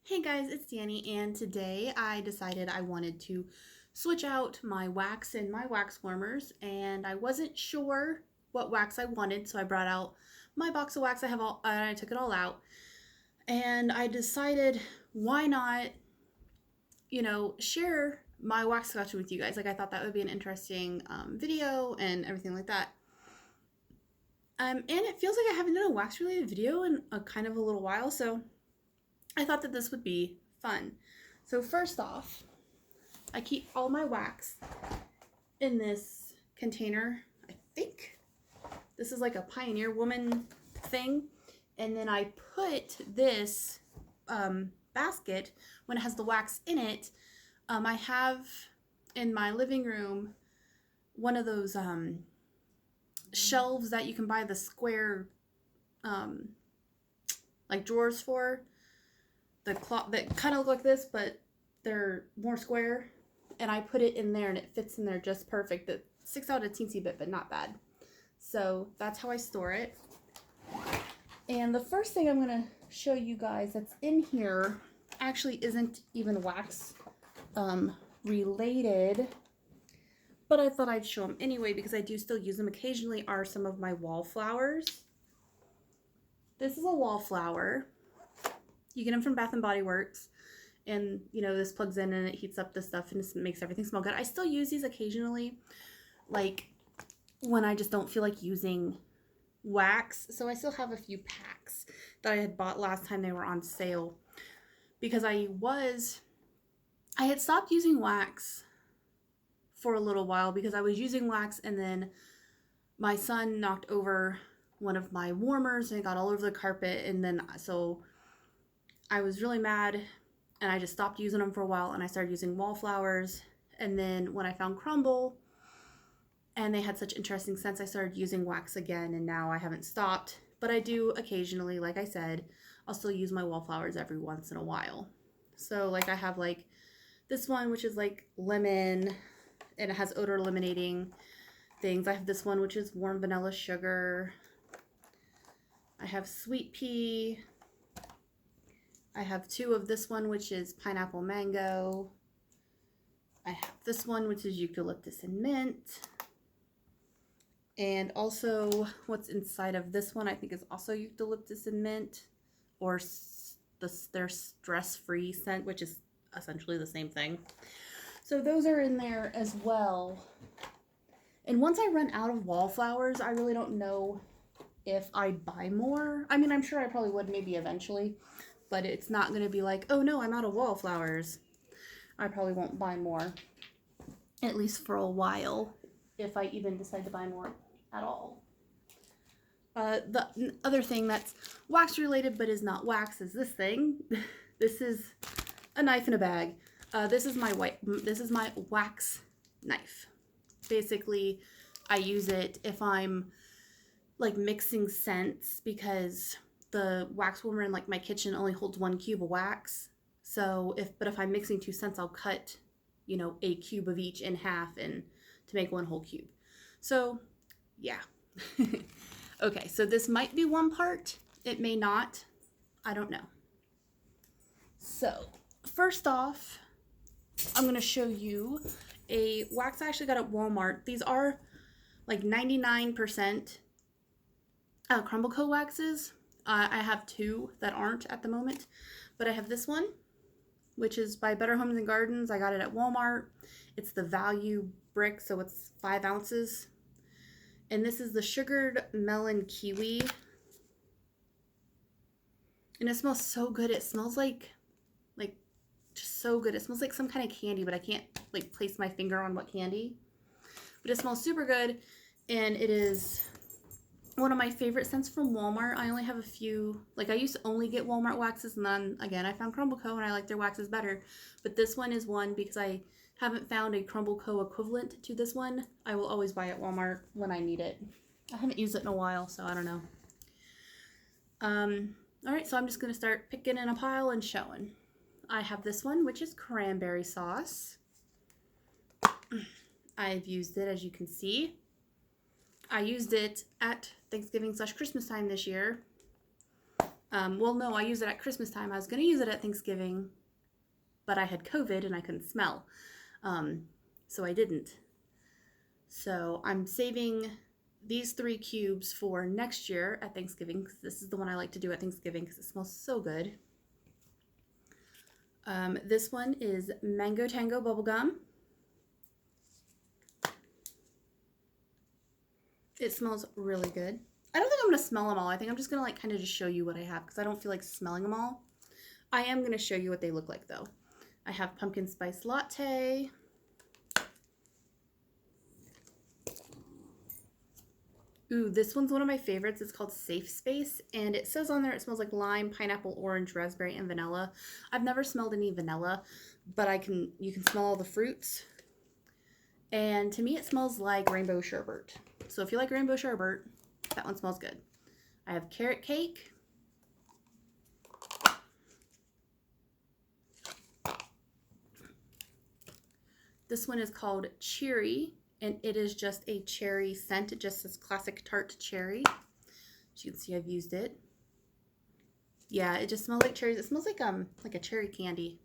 Hey guys, it's Danny, and today I decided I wanted to switch out my wax and my wax warmers, and I wasn't sure what wax I wanted, so I brought out my box of wax. I took it all out, and I decided why not, share my wax collection with you guys. Like I thought that would be an interesting video and everything like that. And it feels like I haven't done a wax related video in a kind of a little while, so I thought that this would be fun. So first off, I keep all my wax in this container. I think this is like a Pioneer Woman thing. And then I put this basket, when it has the wax in it, I have in my living room one of those shelves that you can buy the square like drawers for. The cloth that kind of look like this, but they're more square, and I put it in there and it fits in there just perfect. It sticks out a teensy bit, but not bad. So that's how I store it. And the first thing I'm going to show you guys that's in here actually isn't even wax related, but I thought I'd show them anyway because I do still use them occasionally. Are some of my wallflowers. This is a wallflower. You get them from Bath and Body Works, and this plugs in and it heats up the stuff and it makes everything smell good. I still use these occasionally, like when I just don't feel like using wax. So I still have a few packs that I had bought last time they were on sale, because I had stopped using wax for a little while because I was using wax, and then my son knocked over one of my warmers and it got all over the carpet, and then so I was really mad and I just stopped using them for a while, and I started using wallflowers. And then when I found Crumble and they had such interesting scents, I started using wax again, and now I haven't stopped. But I do occasionally, like I said, I'll still use my wallflowers every once in a while. So like I have like this one, which is like lemon, and it has odor eliminating things. I have this one, which is warm vanilla sugar. I have sweet pea. I have two of this one, which is pineapple mango. I have this one, which is eucalyptus and mint. And also what's inside of this one, I think is also eucalyptus and mint, or their stress-free scent, which is essentially the same thing. So those are in there as well. And once I run out of wallflowers, I really don't know if I'd buy more. I mean, I'm sure I probably would maybe eventually, but it's not going to be like, oh no, I'm out of wallflowers. I probably won't buy more, at least for a while, if I even decide to buy more at all. The other thing that's wax related but is not wax is this thing. This is a knife in a bag. This is my wax knife. Basically, I use it if I'm like mixing scents, because the wax warmer in like my kitchen only holds 1 cube of wax. So if I'm mixing 2 scents, I'll cut, a cube of each in half and to make 1 whole cube. So yeah. Okay, so this might be 1 part. It may not. I don't know. So first off, I'm going to show you a wax I actually got at Walmart. These are like 99% Crumble Co. waxes. I have 2 that aren't at the moment, but I have this one, which is by Better Homes and Gardens. I got it at Walmart. It's the value brick, so it's 5 ounces. And this is the sugared melon kiwi. And it smells so good. It smells like just so good. It smells like some kind of candy, but I can't like place my finger on what candy. But it smells super good, and it is one of my favorite scents from Walmart. I only have a few. Like, I used to only get Walmart waxes, and then again I found Crumble Co. and I like their waxes better. But this one is one, because I haven't found a Crumble Co. equivalent to this one. I will always buy at Walmart when I need it. I haven't used it in a while, so I don't know. Alright, so I'm just going to start picking in a pile and showing. I have this one, which is cranberry sauce. I've used it, as you can see. I used it at Thanksgiving/Christmas time this year. Well, no, I use it at Christmas time. I was going to use it at Thanksgiving, but I had COVID and I couldn't smell. So I didn't. So I'm saving these 3 cubes for next year at Thanksgiving, because this is the one I like to do at Thanksgiving because it smells so good. This one is Mango Tango Bubblegum. It smells really good. I don't think I'm going to smell them all. I think I'm just going to like kind of just show you what I have because I don't feel like smelling them all. I am going to show you what they look like though. I have pumpkin spice latte. Ooh, this one's one of my favorites. It's called Safe Space, and it says on there it smells like lime, pineapple, orange, raspberry, and vanilla. I've never smelled any vanilla, but you can smell all the fruits. And to me, it smells like rainbow sherbet. So if you like rainbow sherbet, that one smells good. I have carrot cake. This one is called Cheery, and it is just a cherry scent. It just says classic tart cherry. As you can see, I've used it. Yeah, it just smells like cherries. It smells like a cherry candy.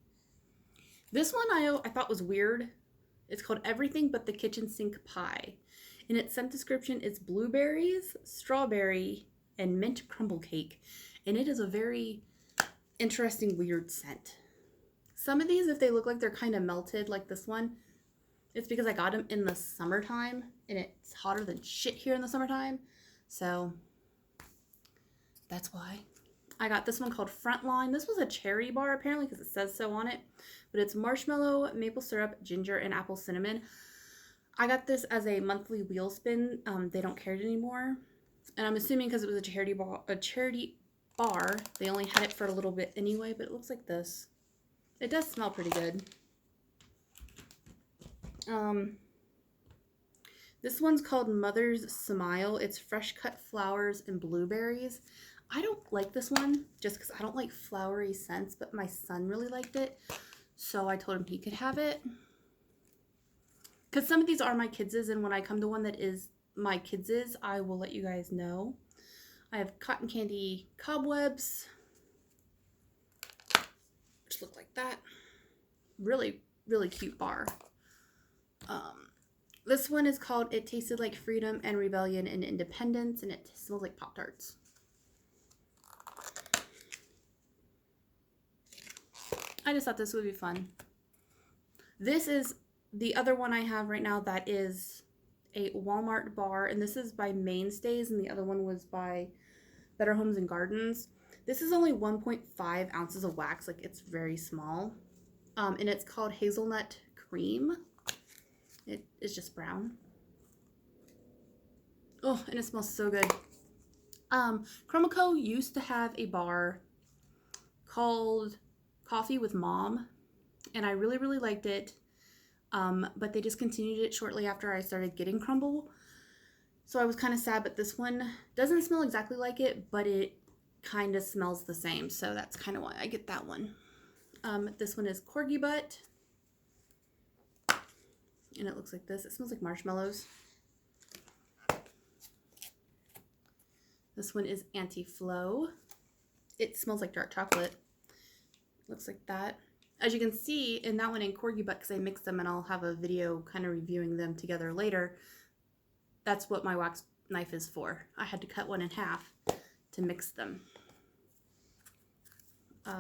This one I thought was weird. It's called Everything But the Kitchen Sink Pie. And its scent description is blueberries, strawberry, and mint crumble cake. And it is a very interesting, weird scent. Some of these, if they look like they're kind of melted, like this one, it's because I got them in the summertime. And it's hotter than shit here in the summertime. So that's why. I got this one called Frontline. This was a cherry bar apparently because it says so on it. But it's marshmallow, maple syrup, ginger, and apple cinnamon. I got this as a monthly wheel spin. They don't carry it anymore. And I'm assuming because it was a charity bar, they only had it for a little bit anyway, but it looks like this. It does smell pretty good. This one's called Mother's Smile. It's fresh cut flowers and blueberries. I don't like this one just because I don't like flowery scents, but my son really liked it. So I told him he could have it. Because some of these are my kids', and when I come to one that is my kids', I will let you guys know. I have cotton candy cobwebs, which look like that. Really, really cute bar. This one is called It Tasted Like Freedom and Rebellion and Independence, and it smells like Pop-Tarts. I just thought this would be fun. This is the other one I have right now that is a Walmart bar, and this is by Mainstays, and the other one was by Better Homes and Gardens. This is only 1.5 ounces of wax, like it's very small. And it's called Hazelnut Cream. It is just brown. Oh, and it smells so good. Chromaco used to have a bar called Coffee with Mom, and I really, really liked it. But they discontinued it shortly after I started getting Crumble. So I was kind of sad, but this one doesn't smell exactly like it, but it kind of smells the same. So that's kind of why I get that one. This one is Corgi Butt. And it looks like this. It smells like marshmallows. This one is Anti-Flow. It smells like dark chocolate. Looks like that. As you can see in that one in Corgi Butt, because I mixed them and I'll have a video kind of reviewing them together later, that's what my wax knife is for. I had to cut one in half to mix them.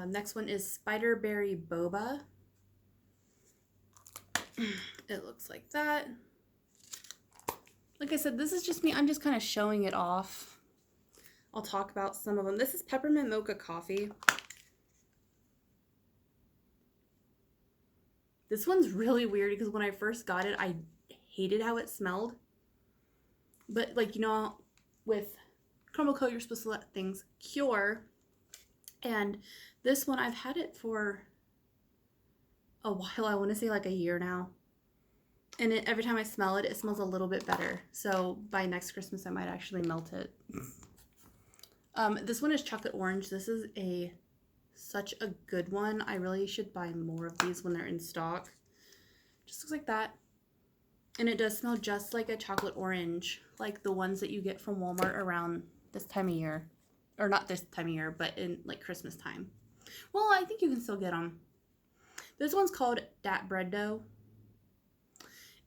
Next one is Spiderberry Boba. It looks like that. Like I said, this is just me. I'm just kind of showing it off. I'll talk about some of them. This is Peppermint Mocha Coffee. This one's really weird because when I first got it, I hated how it smelled. But like, you know, with Chromaco, you're supposed to let things cure. And this one, I've had it for a while. I want to say like a year now. And every time I smell it, it smells a little bit better. So by next Christmas, I might actually melt it. This one is Chocolate Orange. This is such a good one. I really should buy more of these when they're in stock. Just looks like that. And it does smell just like a chocolate orange, like the ones that you get from Walmart around this time of year. or not this time of year, but in like Christmas time. Well, I think you can still get them. This one's called Dat Bread Dough.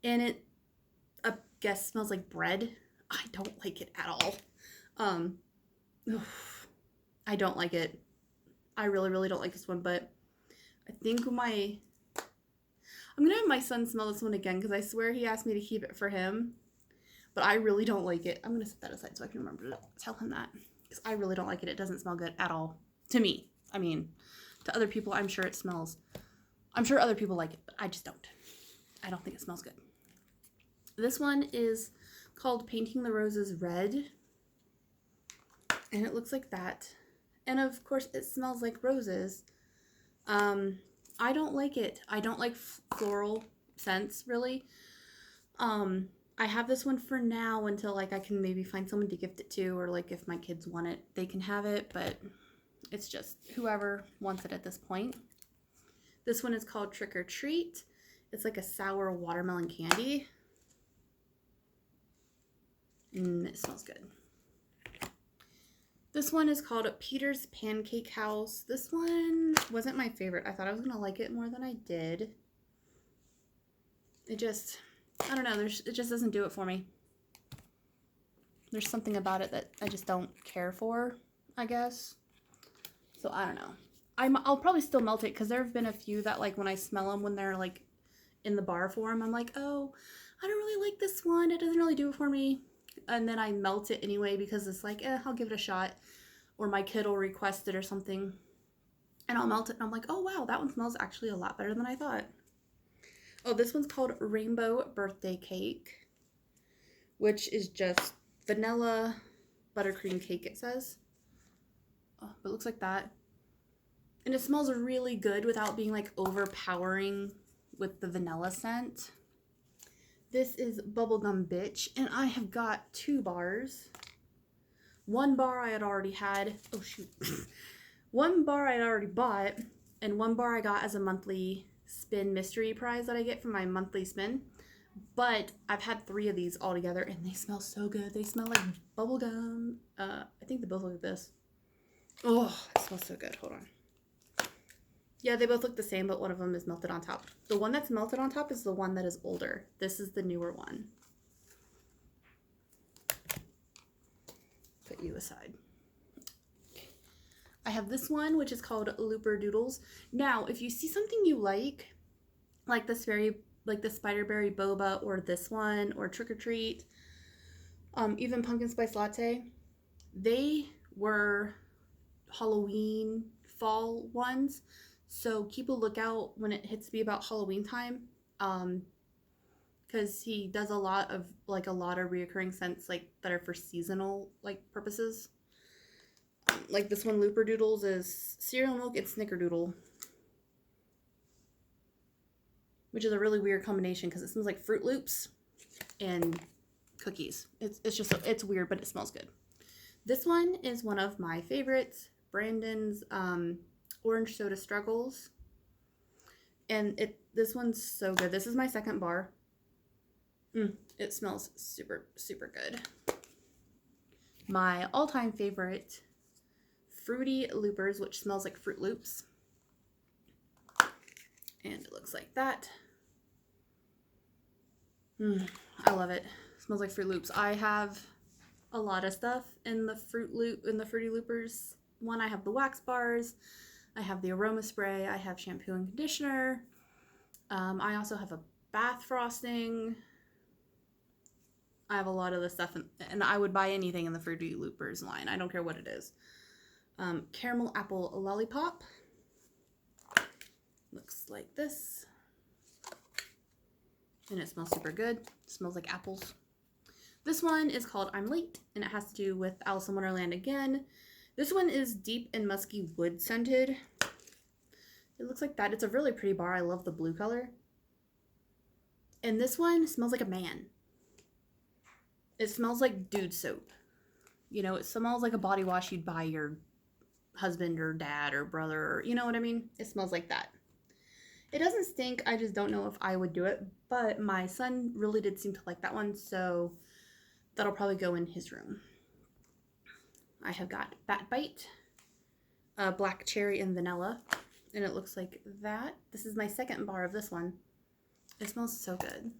And it, I guess, smells like bread. I don't like it at all. I don't like it. I really, really don't like this one, but I think I'm going to have my son smell this one again because I swear he asked me to keep it for him, but I really don't like it. I'm going to set that aside so I can remember to tell him that because I really don't like it. It doesn't smell good at all to me. I mean, to other people, I'm sure other people like it, but I just don't. I don't think it smells good. This one is called Painting the Roses Red, and it looks like that. And of course, it smells like roses. I don't like it. I don't like floral scents, really. I have this one for now until, like, I can maybe find someone to gift it to, or, like, if my kids want it, they can have it, but it's just whoever wants it at this point. This one is called Trick or Treat. It's like a sour watermelon candy. It smells good. This one is called Peter's Pancake House. This one wasn't my favorite. I thought I was going to like it more than I did. It just, I don't know, it just doesn't do it for me. There's something about it that I just don't care for, I guess. So I don't know. I'll probably still melt it because there have been a few that, like, when I smell them when they're, like, in the bar form, I'm like, oh, I don't really like this one. It doesn't really do it for me. And then I melt it anyway because it's like, I'll give it a shot. Or my kid will request it or something. And I'll melt it and I'm like, oh wow, that one smells actually a lot better than I thought. Oh, this one's called Rainbow Birthday Cake, which is just vanilla buttercream cake, it says. Oh, it looks like that. And it smells really good without being, like, overpowering with the vanilla scent. This is Bubblegum Bitch, and I have got 2 bars. 1 bar I had already had. Oh, shoot. 1 bar I had already bought, and 1 bar I got as a monthly spin mystery prize that I get from my monthly spin. But I've had 3 of these all together, and they smell so good. They smell like bubblegum. I think they both look like this. Oh, it smells so good. Hold on. Yeah, they both look the same, but one of them is melted on top. The one that's melted on top is the one that is older. This is the newer one. Put you aside. I have this one, which is called Looper Doodles. Now, if you see something you like this like the Spiderberry Boba, or this one, or Trick or Treat, even Pumpkin Spice Latte, they were Halloween fall ones. So keep a lookout when it hits me about Halloween time, because he does a lot of reoccurring scents, like, that are for seasonal, like, purposes. Like this one, Looper Doodles, is cereal milk and snickerdoodle, which is a really weird combination because it smells like Fruit Loops and cookies. It's weird, but it smells good. This one is one of my favorites, Brandon's Orange Soda Struggles, and this one's so good. This is my 2nd bar. It smells super, super good. My all-time favorite, Fruity Loopers, which smells like Fruit Loops, and it looks like that. I love it. It smells like Fruit Loops. I have a lot of stuff in the Fruity Loopers one. I have the wax bars, I have the aroma spray, I have shampoo and conditioner. I also have a bath frosting. I have a lot of the stuff, and I would buy anything in the Fruity Loopers line. I don't care what it is. Caramel apple lollipop. Looks like this. And it smells super good. It smells like apples. This one is called I'm Late, and it has to do with Alice in Wonderland again. This one is deep and musky wood scented. It looks like that. It's a really pretty bar. I love the blue color. And this one smells like a man. It smells like dude soap. You know, it smells like a body wash you'd buy your husband or dad or brother, or, you know what I mean? It smells like that. It doesn't stink. I just don't know if I would do it. But my son really did seem to like that one, so that'll probably go in his room. I have got Bat Bite, black cherry and vanilla, and it looks like that. This is my second bar of this one. It smells so good.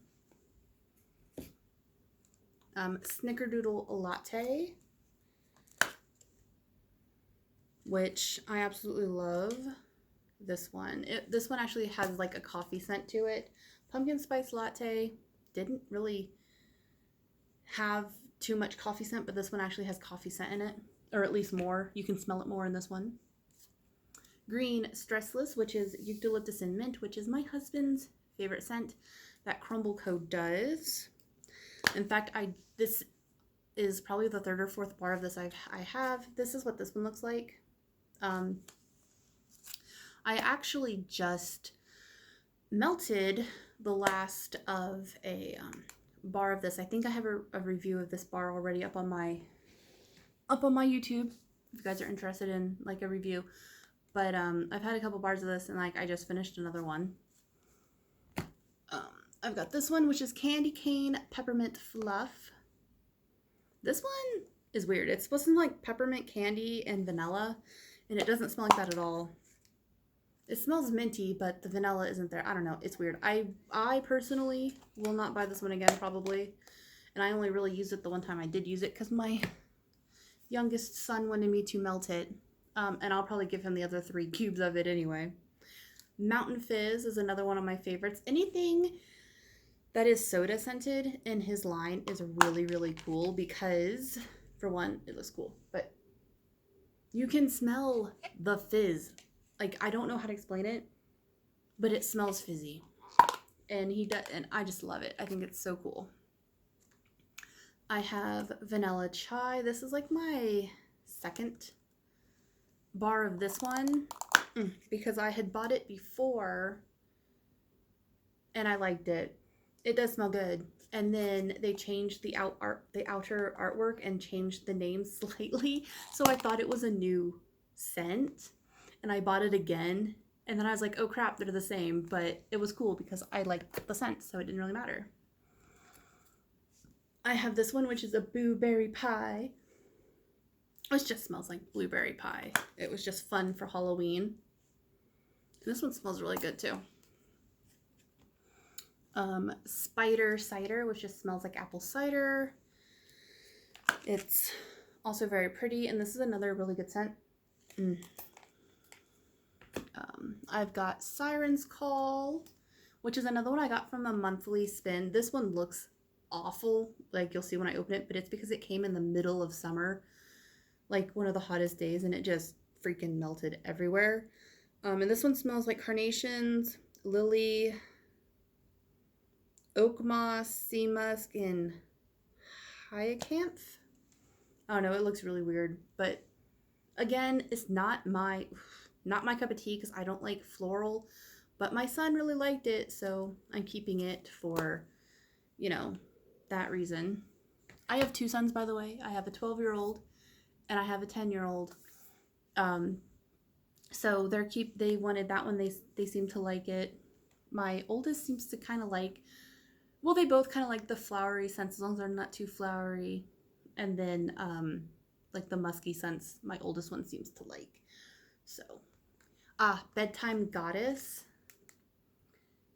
Snickerdoodle latte, which I absolutely love. This one. This one actually has like a coffee scent to it. Pumpkin spice latte didn't really have too much coffee scent, but this one actually has coffee scent in it, or at least more. You can smell it more in this one. Green Stressless, which is eucalyptus and mint, which is my husband's favorite scent that Crumble Co. does. In fact, this is probably the third or fourth bar of this I have. This is what this one looks like. I actually just melted the last of a bar of this. I think I have a review of this bar already up on my YouTube if you guys are interested in like a review. But I've had a couple bars of this, and like I just finished another one. I've got this one, which is Candy Cane Peppermint Fluff. This one is weird. It's supposed to smell like peppermint candy and vanilla, and it doesn't smell like that at all. It smells minty, but the vanilla isn't there. I don't know. It's weird. I personally will not buy this one again, probably. And I only really used it the one time I did use it because my youngest son wanted me to melt it. And I'll probably give him the other 3 cubes of it anyway. Mountain Fizz is another one of my favorites. Anything that is soda scented in his line is really, really cool because, for one, it looks cool. But you can smell the fizz. Like, I don't know how to explain it, but it smells fizzy. And I just love it. I think it's so cool. I have Vanilla Chai. This is like my second bar of this one because I had bought it before and I liked it. It does smell good. And then they changed the outer artwork and changed the name slightly. So I thought it was a new scent. And I bought it again. And then I was like, oh crap, they're the same. But it was cool because I liked the scent, so it didn't really matter. I have this one, which is a Blueberry Pie. It just smells like blueberry pie. It was just fun for Halloween. And this one smells really good too. Spider Cider, which just smells like apple cider. It's also very pretty, and this is another really good scent. I've got Siren's Call, which is another one I got from a monthly spin. This one looks awful, like you'll see when I open it, but it's because it came in the middle of summer, like one of the hottest days, and it just freaking melted everywhere. And this one smells like carnations, lily, oak moss, sea musk, and hyacinth. I don't know, it looks really weird, but again, it's not my cup of tea because I don't like floral, but my son really liked it, so I'm keeping it for, you know, that reason. I have 2 sons, by the way. I have a 12-year-old and I have a 10-year-old. So they wanted that one. They seem to like it. My oldest seems to kind of like, well, they both kind of like the flowery scents as long as they're not too flowery. And then like the musky scents, my oldest one seems to like. So, Bedtime Goddess.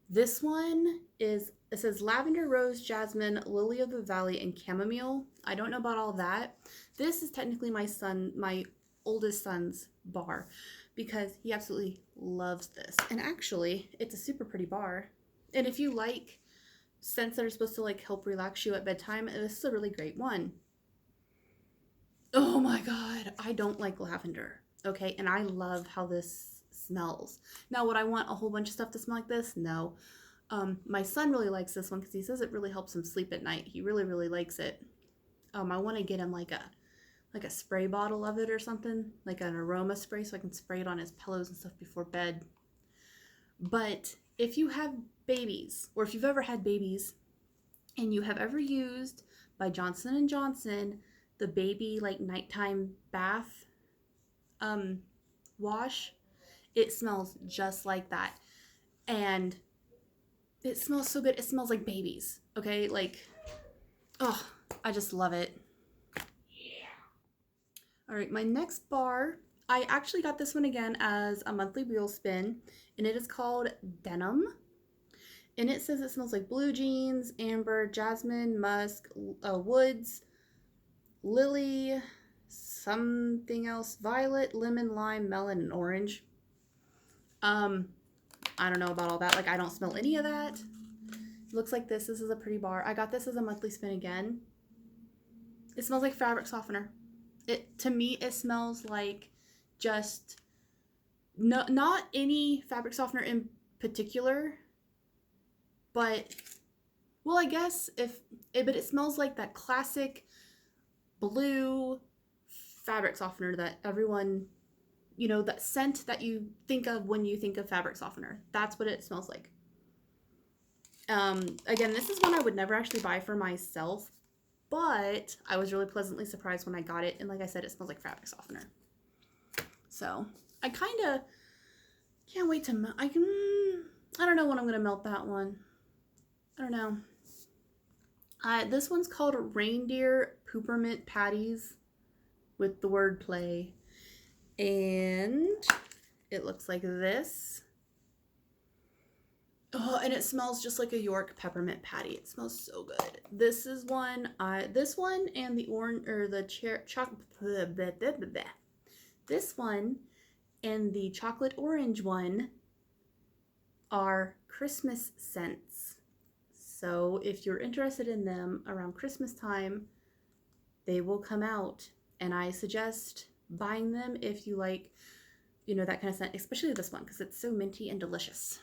This one it says lavender, rose, jasmine, lily of the valley, and chamomile. I don't know about all that. This is technically my oldest son's bar because he absolutely loves this. And actually, it's a super pretty bar. And if you like scents that are supposed to like help relax you at bedtime, this is a really great one. Oh my God, I don't like lavender. Okay, and I love how this smells. Now, would I want a whole bunch of stuff to smell like this? No. My son really likes this one because he says it really helps him sleep at night. He really, really likes it. I want to get him like a spray bottle of it or something, like an aroma spray, so I can spray it on his pillows and stuff before bed. But if you have babies, or if you've ever had babies, and you have ever used by Johnson & Johnson the baby like nighttime bath wash, it smells just like that. And it smells so good. It smells like babies. Okay, like, oh, I just love it. All right, my next bar, I actually got this one again as a monthly wheel spin, and it is called Denim. And it says it smells like blue jeans, amber, jasmine, musk, woods, lily, something else, violet, lemon, lime, melon, and orange. I don't know about all that. Like, I don't smell any of that. It looks like this. This is a pretty bar. I got this as a monthly spin again. It smells like fabric softener. To me, it smells like just not any fabric softener in particular, but well, I guess but it smells like that classic blue fabric softener that everyone, that scent that you think of when you think of fabric softener. That's what it smells like. Again, this is one I would never actually buy for myself, but I was really pleasantly surprised when I got it. And like I said, it smells like fabric softener. So I kind of can't wait to, I don't know when I'm going to melt that one. I don't know. This one's called Reindeer Peppermint Patties with the word play. And it looks like this. Oh, and it smells just like a York peppermint patty. It smells so good. This is one, this one and the orange, or the this one and the chocolate orange one are Christmas scents. So if you're interested in them around Christmas time, they will come out. And I suggest buying them if you like, that kind of scent, especially this one because it's so minty and delicious.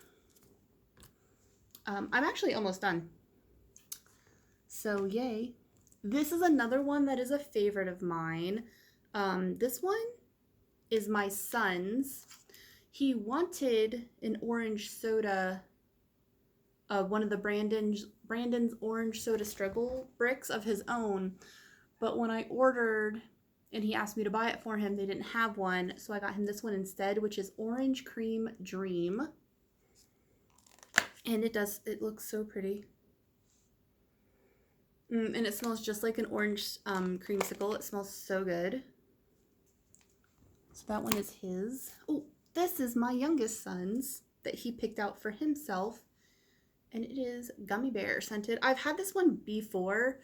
I'm actually almost done. So yay. This is another one that is a favorite of mine. This one is my son's. He wanted an orange soda, one of the Brandon's orange soda struggle bricks of his own. But when I ordered and he asked me to buy it for him, they didn't have one. So I got him this one instead, which is Orange Cream Dream. And it looks so pretty. And it smells just like an orange creamsicle. It smells so good. So that one is his. Oh, this is my youngest son's that he picked out for himself. And it is Gummy Bear scented. I've had this one before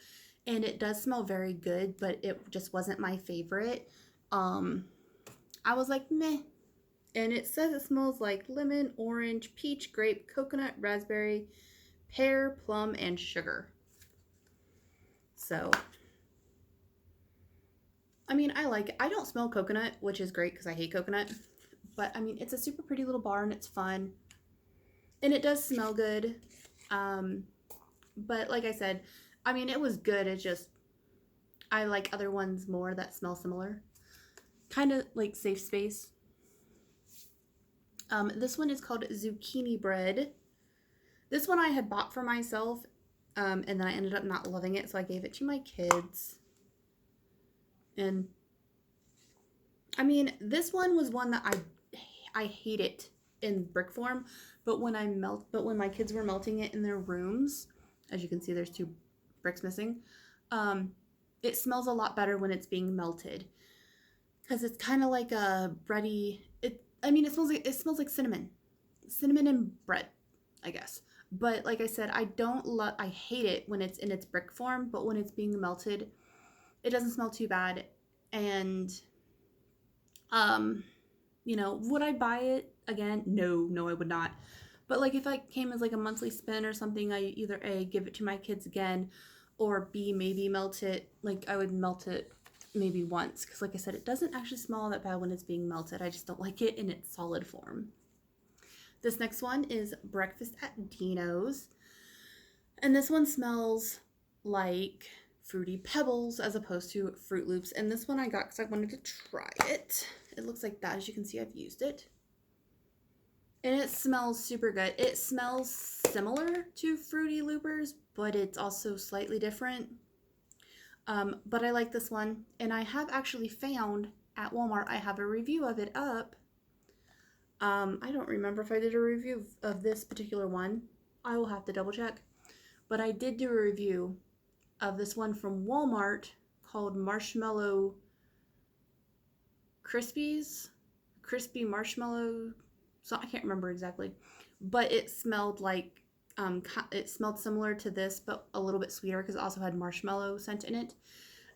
and it does smell very good, but it just wasn't my favorite. I was like, meh. And it says it smells like lemon, orange, peach, grape, coconut, raspberry, pear, plum, and sugar. So, I mean, I like it. I don't smell coconut, which is great because I hate coconut. But, I mean, it's a super pretty little bar and it's fun. And it does smell good. But like I said, I mean, it was good. It's just, I like other ones more that smell similar. Kind of like Safe Space. This one is called Zucchini Bread. This one I had bought for myself, and then I ended up not loving it, so I gave it to my kids. And, I mean, this one was one that I hate it in brick form, but when my kids were melting it in their rooms, as you can see, there's 2 bricks missing, it smells a lot better when it's being melted, because it's kind of like a bready, it smells like cinnamon and bread, I guess. But like I said, I hate it when it's in its brick form, but when it's being melted, it doesn't smell too bad. And, would I buy it again? No, I would not. But like if I came as like a monthly spin or something, I either A, give it to my kids again, or B, maybe melt it. Like I would melt it maybe once, because like I said, it doesn't actually smell that bad when it's being melted. I just don't like it in its solid form. This next one is Breakfast at Dino's, and this one smells like Fruity Pebbles as opposed to Fruit Loops. And this one I got because I wanted to try it. It looks like that. As you can see, I've used it, and it smells super good. It smells similar to Fruity Loopers, but it's also slightly different. But I like this one, and I have actually found at Walmart, I have a review of it up. I don't remember if I did a review of this particular one. I will have to double check. But I did do a review of this one from Walmart called Marshmallow crispy marshmallow. So I can't remember exactly, but it smelled like it smelled similar to this, but a little bit sweeter because it also had marshmallow scent in it.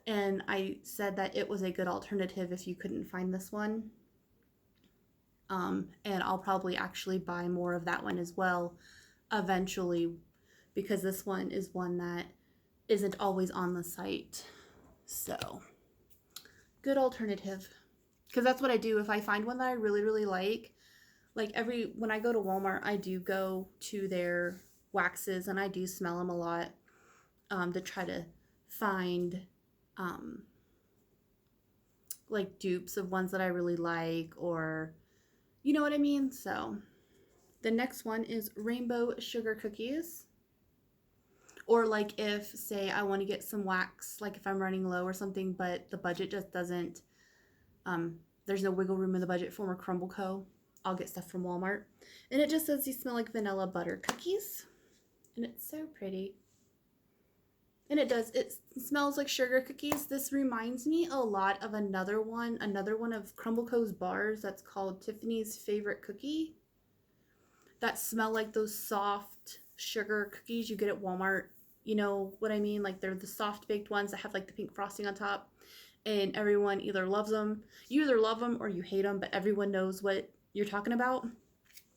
And I said that it was a good alternative if you couldn't find this one. And I'll probably actually buy more of that one as well eventually, because this one is one that isn't always on the site. So, good alternative. Because that's what I do if I find one that I really, really like. Like when I go to Walmart, I do go to their waxes and I do smell them a lot to try to find like dupes of ones that I really like, or you know what I mean? So the next one is rainbow sugar cookies. Or like if, say, I want to get some wax, like if I'm running low or something, but the budget just doesn't, there's no wiggle room in the budget for more Crumble Co., I'll get stuff from Walmart. And it just says these smell like vanilla butter cookies. And it's so pretty. And it smells like sugar cookies. This reminds me a lot of another one of Crumble Co.'s bars that's called Tiffany's Favorite Cookie. That smell like those soft sugar cookies you get at Walmart. You know what I mean? Like they're the soft baked ones that have like the pink frosting on top. And everyone either loves them. You either love them or you hate them, but everyone knows what you're talking about.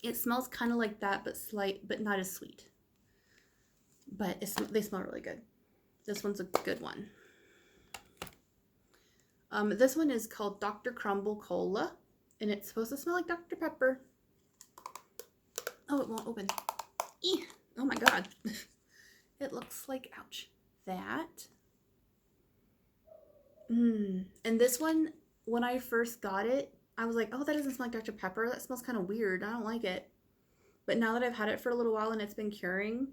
It smells kind of like that, but not as sweet. But they smell really good. This one's a good one. This one is called Dr. Crumble Cola, and it's supposed to smell like Dr. Pepper. Oh, it won't open. Eeh. Oh my god. It looks like, ouch, that. And this one, when I first got it, I was like, oh, that doesn't smell like Dr. Pepper. That smells kind of weird. I don't like it. But now that I've had it for a little while and it's been curing,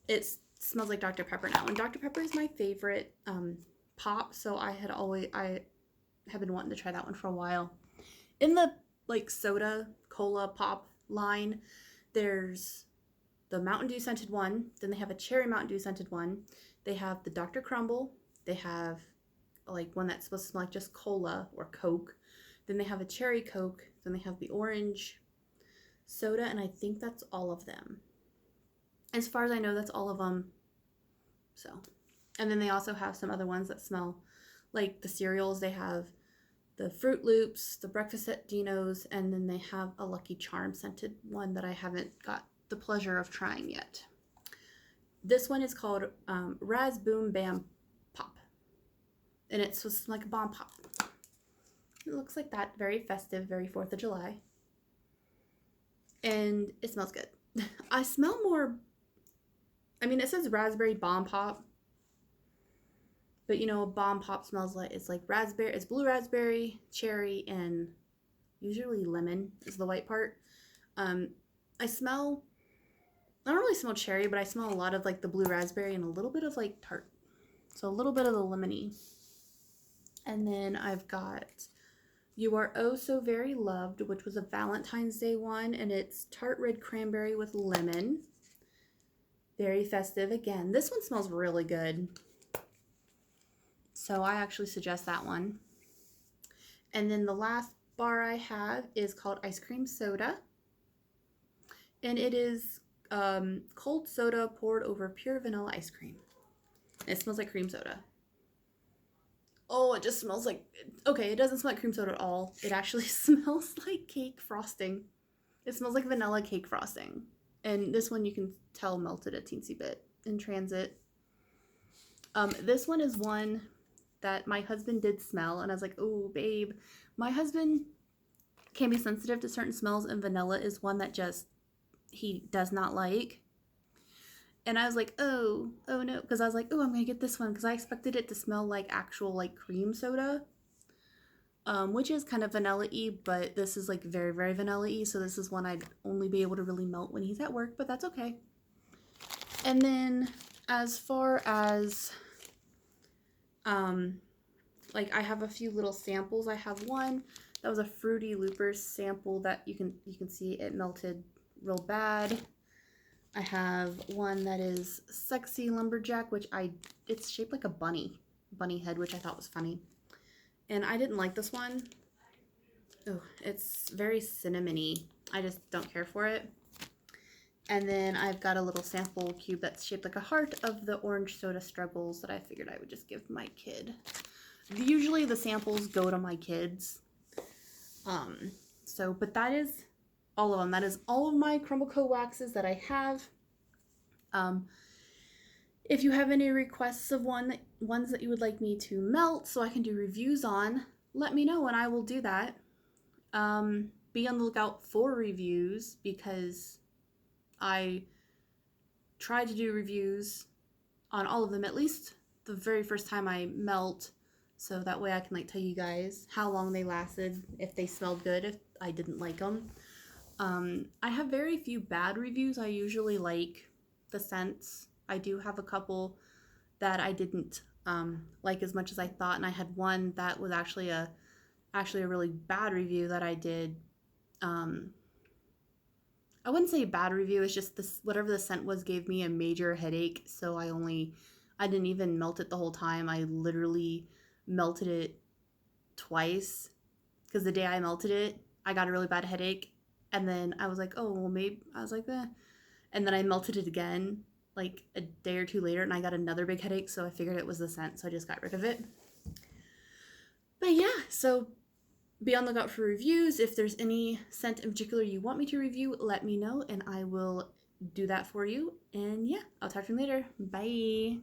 it smells like Dr. Pepper now. And Dr. Pepper is my favorite pop, so I have been wanting to try that one for a while. In the like soda cola pop line, there's the Mountain Dew scented one, then they have a cherry Mountain Dew scented one, they have the Dr. Crumble, they have like one that's supposed to smell like just cola or Coke, then they have a cherry Coke, then they have the orange soda, and I think that's all of them. As far as I know, that's all of them. So, and then they also have some other ones that smell like the cereals. They have the Fruit Loops, the Breakfast at Dino's, and then they have a Lucky Charm scented one that I haven't got the pleasure of trying yet. This one is called Raz Boom Bam Pop, and it's just like a bomb pop. It looks like that, very festive, very 4th of July, and it smells good. I smell more, I mean, it says raspberry bomb pop, but you know, a bomb pop smells like, it's like raspberry, it's blue raspberry, cherry, and usually lemon is the white part. I don't really smell cherry, but I smell a lot of like the blue raspberry and a little bit of like tart. So a little bit of the lemony. And then I've got You Are Oh So Very Loved, which was a Valentine's Day one, and it's tart red cranberry with lemon. Very festive. Again, this one smells really good. So I actually suggest that one. And then the last bar I have is called Ice Cream Soda. And it is cold soda poured over pure vanilla ice cream. It smells like cream soda. Oh, it just smells like, okay, it doesn't smell like cream soda at all. It actually smells like cake frosting. It smells like vanilla cake frosting. And this one you can tell melted a teensy bit in transit. This one is one that my husband did smell, and I was like, oh, babe. My husband can be sensitive to certain smells, and vanilla is one that just he does not like. And I was like, oh no, because I was like, oh, I'm gonna get this one because I expected it to smell like actual like cream soda, which is kind of vanilla-y, but this is like very, very vanilla-y, so this is one I'd only be able to really melt when he's at work, but that's okay. And then as far as like I have a few little samples. I have one that was a Fruity Loopers sample that you can see it melted real bad. I have one that is Sexy Lumberjack, which it's shaped like a bunny head, which I thought was funny. And I didn't like this one. Oh, it's very cinnamony. I just don't care for it. And then I've got a little sample cube that's shaped like a heart of the orange soda struggles that I figured I would just give my kid. Usually the samples go to my kids. But that is all of them. That is all of my Crumbl Co. waxes that I have. If you have any requests of ones that you would like me to melt so I can do reviews on, let me know and I will do that. Be on the lookout for reviews because I try to do reviews on all of them, at least the very first time I melt, so that way I can like tell you guys how long they lasted, if they smelled good, if I didn't like them. I have very few bad reviews. I usually like the scents. I do have a couple that I didn't like as much as I thought, and I had one that was actually a really bad review that I did. I wouldn't say bad review, it's just this, whatever the scent was gave me a major headache, so I didn't even melt it the whole time. I literally melted it twice because the day I melted it, I got a really bad headache, and then I was like, oh, well, maybe, I was like, eh. And then I melted it again like a day or two later, and I got another big headache, so I figured it was the scent, so I just got rid of it. But yeah, so be on the lookout for reviews. If there's any scent in particular you want me to review, let me know and I will do that for you. And yeah, I'll talk to you later. Bye.